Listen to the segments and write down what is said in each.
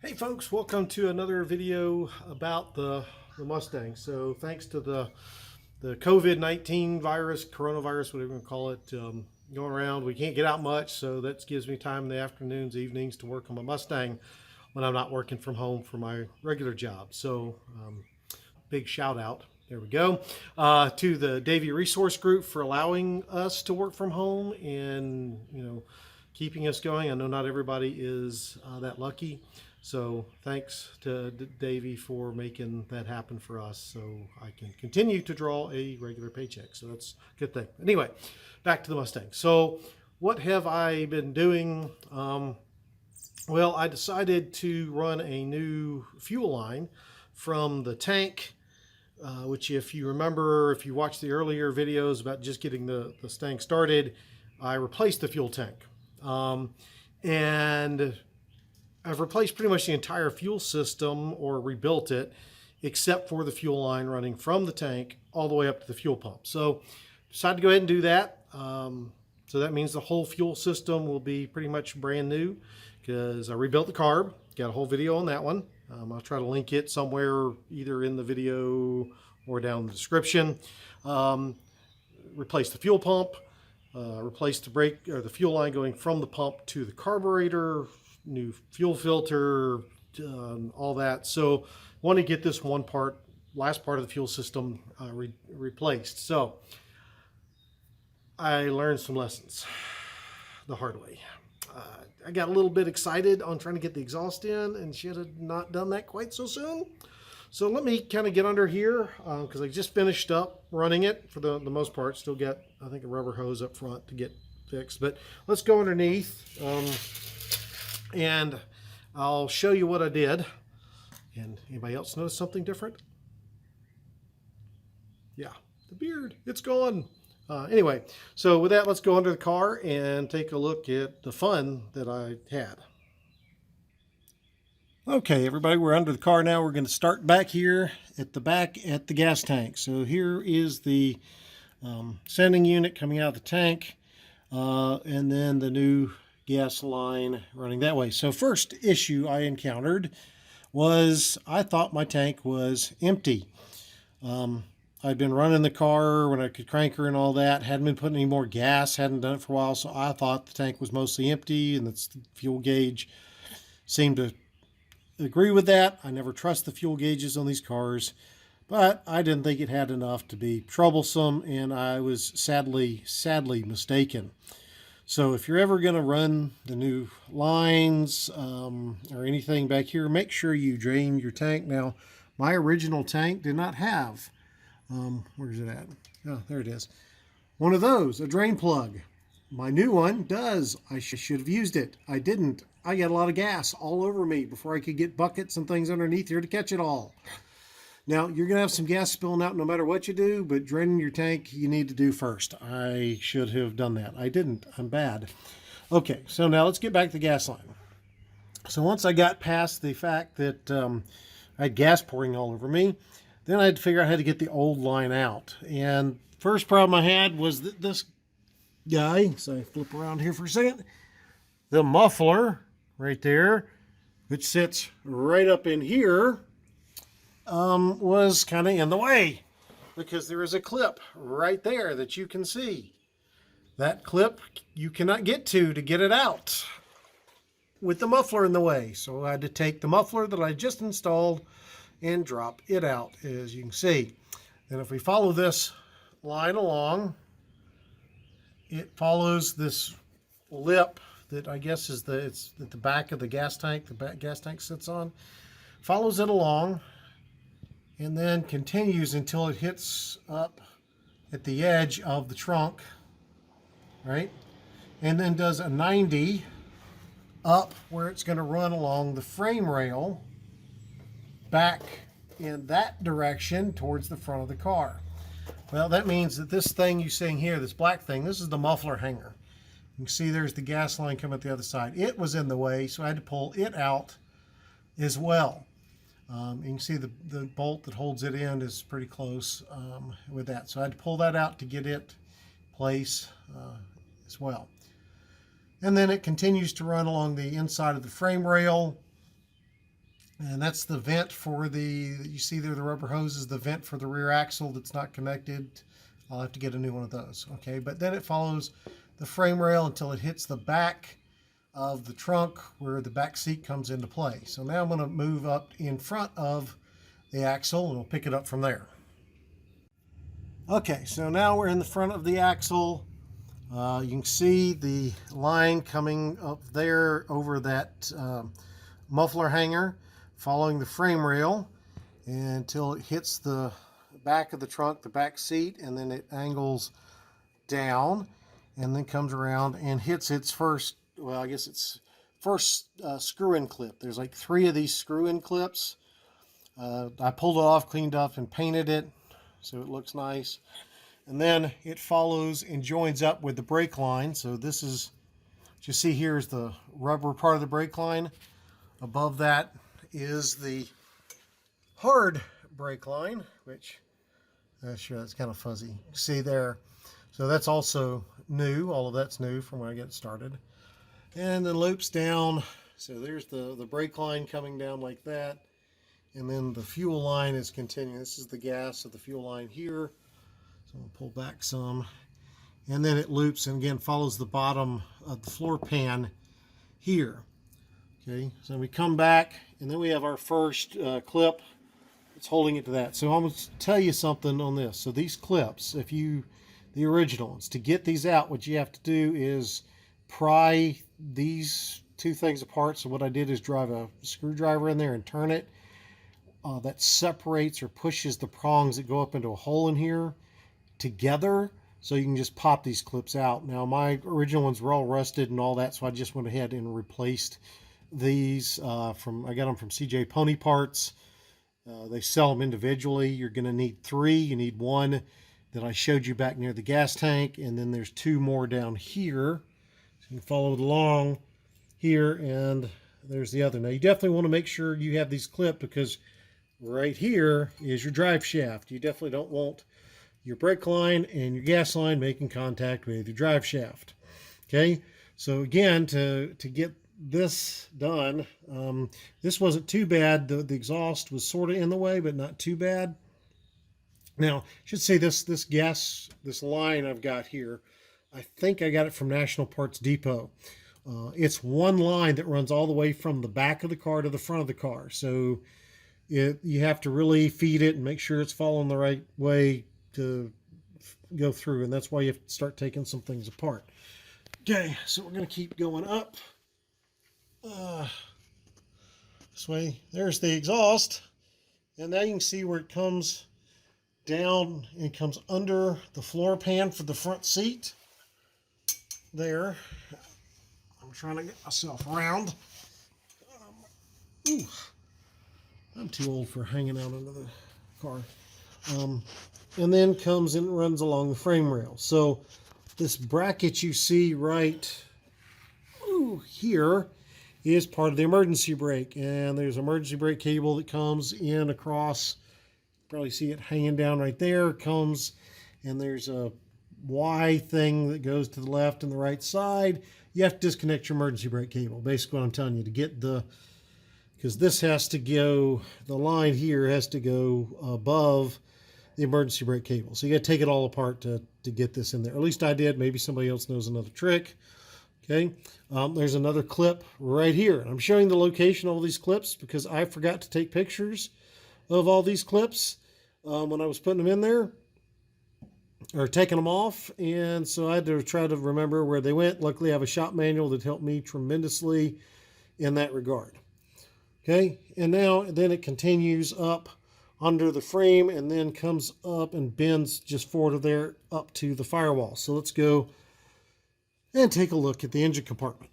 Hey folks, welcome to another video about the Mustang. So thanks to the COVID-19 virus, coronavirus, whatever you want to call it, going around, we can't get out much, so that gives me time in the afternoons, evenings to work on my Mustang when I'm not working from home for my regular job. So big shout out, there we go, to the Davey Resource Group for allowing us to work from home and, keeping us going. I know not everybody is that lucky. So thanks to Davey for making that happen for us so I can continue to draw a regular paycheck. So that's a good thing. Anyway, back to the Mustang. So what have I been doing? Well, I decided to run a new fuel line from the tank, which if you remember, if you watched the earlier videos about just getting the Stang started, I replaced the fuel tank. And I've replaced pretty much the entire fuel system or rebuilt it, except for the fuel line running from the tank all the way up to the fuel pump. So decided to go ahead and do that. So that means the whole fuel system will be pretty much brand new because I rebuilt the carb. Got a whole video on that one. I'll try to link it somewhere either in the video or down in the description. Replaced the fuel pump, replaced the brake or the fuel line going from the pump to the carburetor, new fuel filter, all that. So want to get this last part of the fuel system replaced. So I learned some lessons the hard way. I got a little bit excited on trying to get the exhaust in and should have not done that quite so soon. So let me kind of get under here because I just finished up running it for the most part. Still got, I think, a rubber hose up front to get fixed. But let's go underneath. And I'll show you what I did. And anybody else notice something different? Yeah, the beard, it's gone. Anyway, so with that, let's go under the car and take a look at the fun that I had. Okay, everybody, we're under the car now. We're going to start back here at the back at the gas tank. So here is the sending unit coming out of the tank, and then the new gas line running that way. So first issue I encountered was I thought my tank was empty. I'd been running the car when I could crank her and all that, hadn't been putting any more gas, hadn't done it for a while, so I thought the tank was mostly empty, and the fuel gauge seemed to agree with that. I never trust the fuel gauges on these cars, but I didn't think it had enough to be troublesome, and I was sadly mistaken. So if you're ever going to run the new lines or anything back here, make sure you drain your tank. Now, my original tank did not have, where's it at? Oh, there it is. One of those, a drain plug. My new one does. I should have used it. I didn't. I got a lot of gas all over me before I could get buckets and things underneath here to catch it all. Now, you're going to have some gas spilling out no matter what you do, but draining your tank you need to do first. I should have done that. I didn't. I'm bad. Okay, so now let's get back to the gas line. So once I got past the fact that I had gas pouring all over me, then I had to figure out how to get the old line out. And first problem I had was that this guy, so I flip around here for a second, the muffler right there, which sits right up in here, was kind of in the way because there is a clip right there that you can see. That clip you cannot get to get it out with the muffler in the way. So I had to take the muffler that I just installed and drop it out, as you can see. And if we follow this line along, it follows this lip that I guess is it's at the back of the gas tank, gas tank sits on, follows it along, and then continues until it hits up at the edge of the trunk, right? And then does a 90 up where it's going to run along the frame rail back in that direction towards the front of the car. Well, that means that this thing you see here, this black thing, this is the muffler hanger. You can see there's the gas line coming at the other side. It was in the way, so I had to pull it out as well. You can see the bolt that holds it in is pretty close with that. So I had to pull that out to get it in place as well. And then it continues to run along the inside of the frame rail And that's the vent for you see there, the rubber hose is the vent for the rear axle that's not connected. I'll have to get a new one of those. Okay, but then it follows the frame rail until it hits the back of the trunk where the back seat comes into play. So now I'm going to move up in front of the axle and we'll pick it up from there. Okay, so now we're in the front of the axle. You can see the line coming up there over that muffler hanger, following the frame rail until it hits the back of the trunk, the back seat, and then it angles down and then comes around and hits its first, well, I guess it's first screw-in clip. There's like 3 of these screw-in clips. I pulled it off, cleaned up, and painted it so it looks nice. And then it follows and joins up with the brake line. So this is, what you see here is the rubber part of the brake line. Above that is the hard brake line, which, sure, that's kind of fuzzy. See there. So that's also new. All of that's new from when I get started. And then loops down. So there's the brake line coming down like that. And then the fuel line is continuing. This is the gas of the fuel line here. So I'll pull back some. And then it loops and again follows the bottom of the floor pan here. Okay, so we come back and then we have our first clip. It's holding it to that. So I'm going to tell you something on this. So these clips, the original ones, to get these out, what you have to do is pry these 2 things apart. So what I did is drive a screwdriver in there and turn it. That separates or pushes the prongs that go up into a hole in here together, so you can just pop these clips out. Now my original ones were all rusted and all that, so I just went ahead and replaced these I got them from CJ Pony Parts. They sell them individually. You're going to need 3. You need one that I showed you back near the gas tank, and then there's 2 more down here. So you can follow it along here, and there's the other. Now you definitely want to make sure you have these clipped, because right here is your drive shaft. You definitely don't want your brake line and your gas line making contact with your drive shaft. Okay, so again, to get this done, this wasn't too bad. The exhaust was sort of in the way, but not too bad. Now, I should say this line I've got here, I think I got it from National Parts Depot. It's one line that runs all the way from the back of the car to the front of the car. So you have to really feed it and make sure it's following the right way to go through, and that's why you have to start taking some things apart. Okay, so we're going to keep going up this way. There's the exhaust, and now you can see where it comes down and comes under the floor pan for the front seat there. I'm trying to get myself around. I'm too old for hanging out under the car. And then comes and runs along the frame rail. So this bracket you see right here is part of the emergency brake. And there's an emergency brake cable that comes in across. You probably see it hanging down right there. Comes, and there's a Y thing that goes to the left and the right side. You have to disconnect your emergency brake cable. Basically what I'm telling you, to get because this has to go, the line here has to go above the emergency brake cable. So you got to take it all apart to get this in there. Or at least I did. Maybe somebody else knows another trick. Okay. There's another clip right here. I'm showing the location of all these clips because I forgot to take pictures of all these clips when I was putting them in there or taking them off. And so I had to try to remember where they went. Luckily, I have a shop manual that helped me tremendously in that regard. Okay. And then it continues up under the frame and then comes up and bends just forward of there up to the firewall. So let's go and take a look at the engine compartment.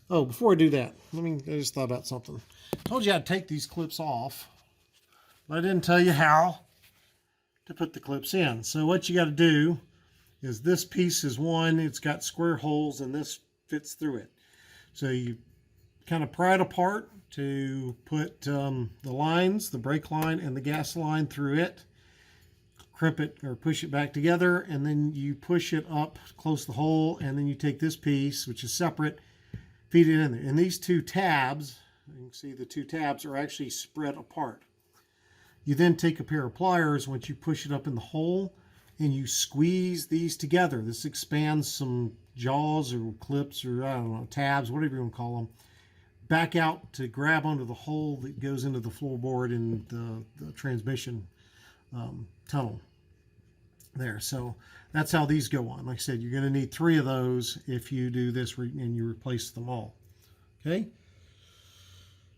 Oh, before I do that, I just thought about something. I told you I'd take these clips off, but I didn't tell you how to put the clips in. So what you got to do is this piece is one, it's got square holes and this fits through it. So you kind of pry it apart to put the lines, the brake line and the gas line through it, crimp it or push it back together, and then you push it up close to the hole, and then you take this piece, which is separate, feed it in there. And these two tabs, you can see the two tabs are actually spread apart. You then take a pair of pliers once you push it up in the hole and you squeeze these together. This expands some jaws or clips or I don't know, tabs, whatever you want to call them, back out to grab onto the hole that goes into the floorboard and the transmission tunnel there. So that's how these go on. Like I said, you're going to need 3 of those if you do this and you replace them all. Okay.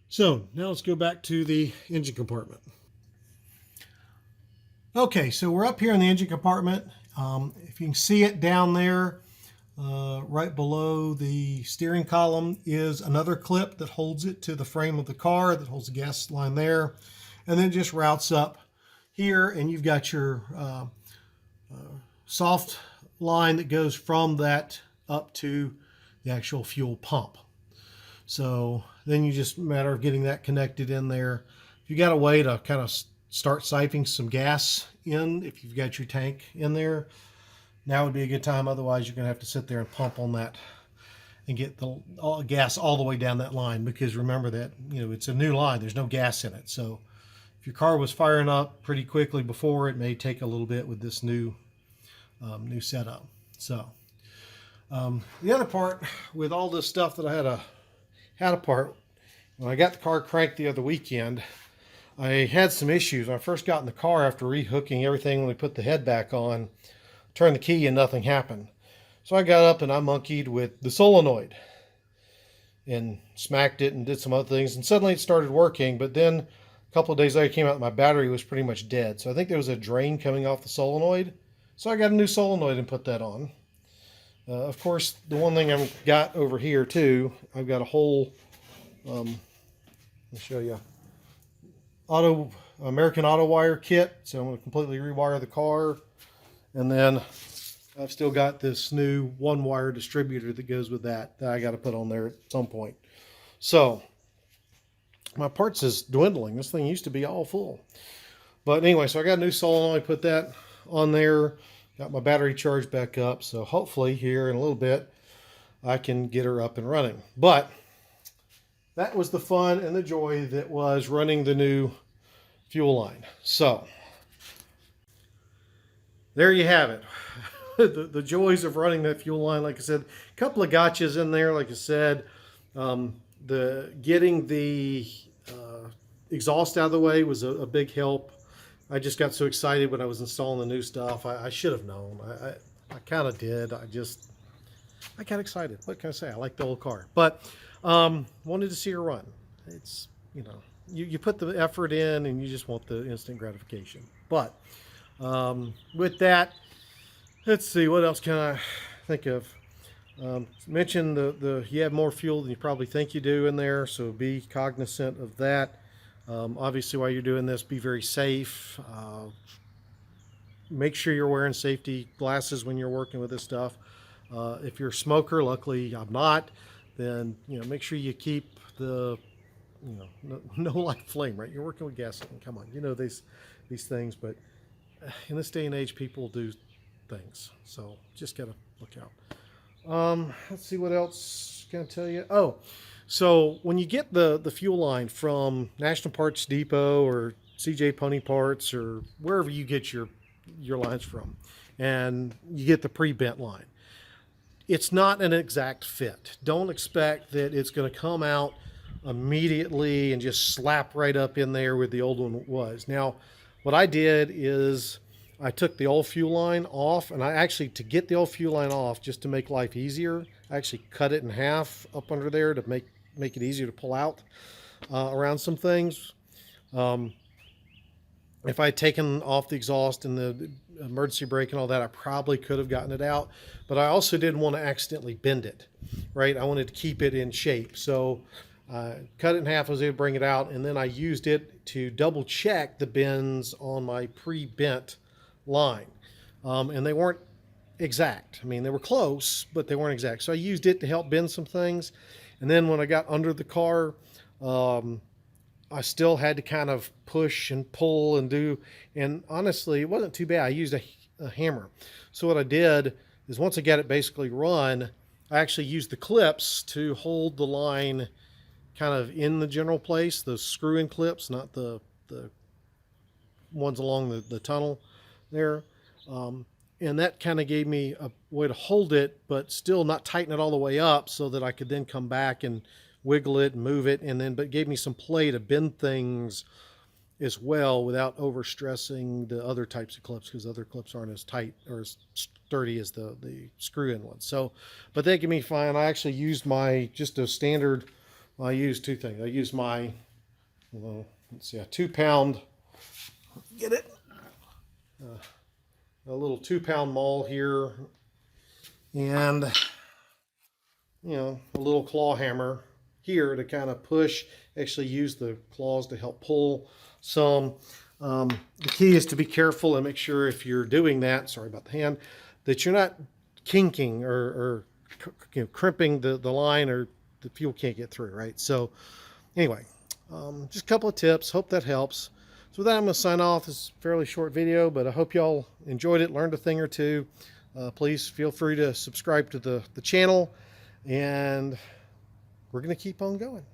So now let's go back to the engine compartment. Okay, so we're up here in the engine compartment. If you can see it down there, right below the steering column is another clip that holds it to the frame of the car, that holds the gas line there, and then it just routes up here, and you've got your soft line that goes from that up to the actual fuel pump. So then you just matter of getting that connected in there. If you got a way to kind of start siphoning some gas in, if you've got your tank in there, now would be a good time. Otherwise, you're going to have to sit there and pump on that and get the gas all the way down that line, because remember that, you know, it's a new line. There's no gas in it. So if your car was firing up pretty quickly before, it may take a little bit with this new setup. So the other part with all this stuff that I had apart, when I got the car cranked the other weekend, I had some issues. When I first got in the car after rehooking everything, when we put the head back on, turned the key and nothing happened. So I got up and I monkeyed with the solenoid and smacked it and did some other things, and suddenly it started working. But then a couple of days later, it came out my battery was pretty much dead. So I think there was a drain coming off the solenoid. So I got a new solenoid and put that on. Of course, the one thing I've got over here too, I've got a whole, let me show you, American Auto Wire kit. So I'm going to completely rewire the car. And then I've still got this new 1-wire distributor that goes with that I got to put on there at some point. So my parts is dwindling. This thing used to be all full. But anyway, so I got a new solenoid, put that on there, got my battery charged back up. So hopefully here in a little bit, I can get her up and running. But that was the fun and the joy that was running the new fuel line. So there you have it. the joys of running that fuel line. Like I said, a couple of gotchas in there. Like I said, getting the exhaust out of the way was a big help. I just got so excited when I was installing the new stuff. I should have known. I kind of did. I got excited. What can I say? I like the old car, but wanted to see her run. It's, you know, you put the effort in and you just want the instant gratification. But with that, let's see, what else can I think of? Mention you have more fuel than you probably think you do in there, so be cognizant of that. Obviously, while you're doing this, be very safe. Make sure you're wearing safety glasses when you're working with this stuff. If you're a smoker, luckily I'm not, then, you know, make sure you keep the, you know, no light flame, right? You're working with gasoline. Come on, you know these things, but in this day and age, people do things, so just gotta look out. Let's see what else can I tell you. Oh, so when you get the fuel line from National Parts Depot or CJ Pony Parts or wherever you get your lines from, and you get the pre-bent line, it's not an exact fit. Don't expect that it's going to come out immediately and just slap right up in there where the old one was. Now, what I did is I took the old fuel line off, and I actually, to get the old fuel line off, just to make life easier, I actually cut it in half up under there to make it easier to pull out around some things. If I had taken off the exhaust and the emergency brake and all that, I probably could have gotten it out, but I also didn't want to accidentally bend it, right? I wanted to keep it in shape. So cut it in half, I was able to bring it out, and then I used it to double check the bends on my pre-bent line. And they weren't exact. I mean, they were close, but they weren't exact. So I used it to help bend some things. And then when I got under the car, I still had to kind of push and pull and do, and honestly, it wasn't too bad. I used a hammer. So what I did is once I got it basically run, I actually used the clips to hold the line kind of in the general place, those screw-in clips, not the ones along the tunnel there. And that kind of gave me a way to hold it, but still not tighten it all the way up, so that I could then come back and wiggle it and move it, and then, but it gave me some play to bend things as well without overstressing the other types of clips, because other clips aren't as tight or as sturdy as the screw-in ones. So, but they give me fine. I actually used my, just a standard, well, I used two things. I used my, well, let's see, a 2-pound, get it, a little 2-pound maul here, and a little claw hammer here to kind of push, actually use the claws to help pull some. The key is to be careful and make sure, if you're doing that, sorry about the hand, that you're not kinking or crimping the line, or the fuel can't get through, right? So anyway, just a couple of tips. Hope that helps. So with that, I'm going to sign off. This is a fairly short video, but I hope y'all enjoyed it, learned a thing or two. Please feel free to subscribe to the channel, and we're going to keep on going.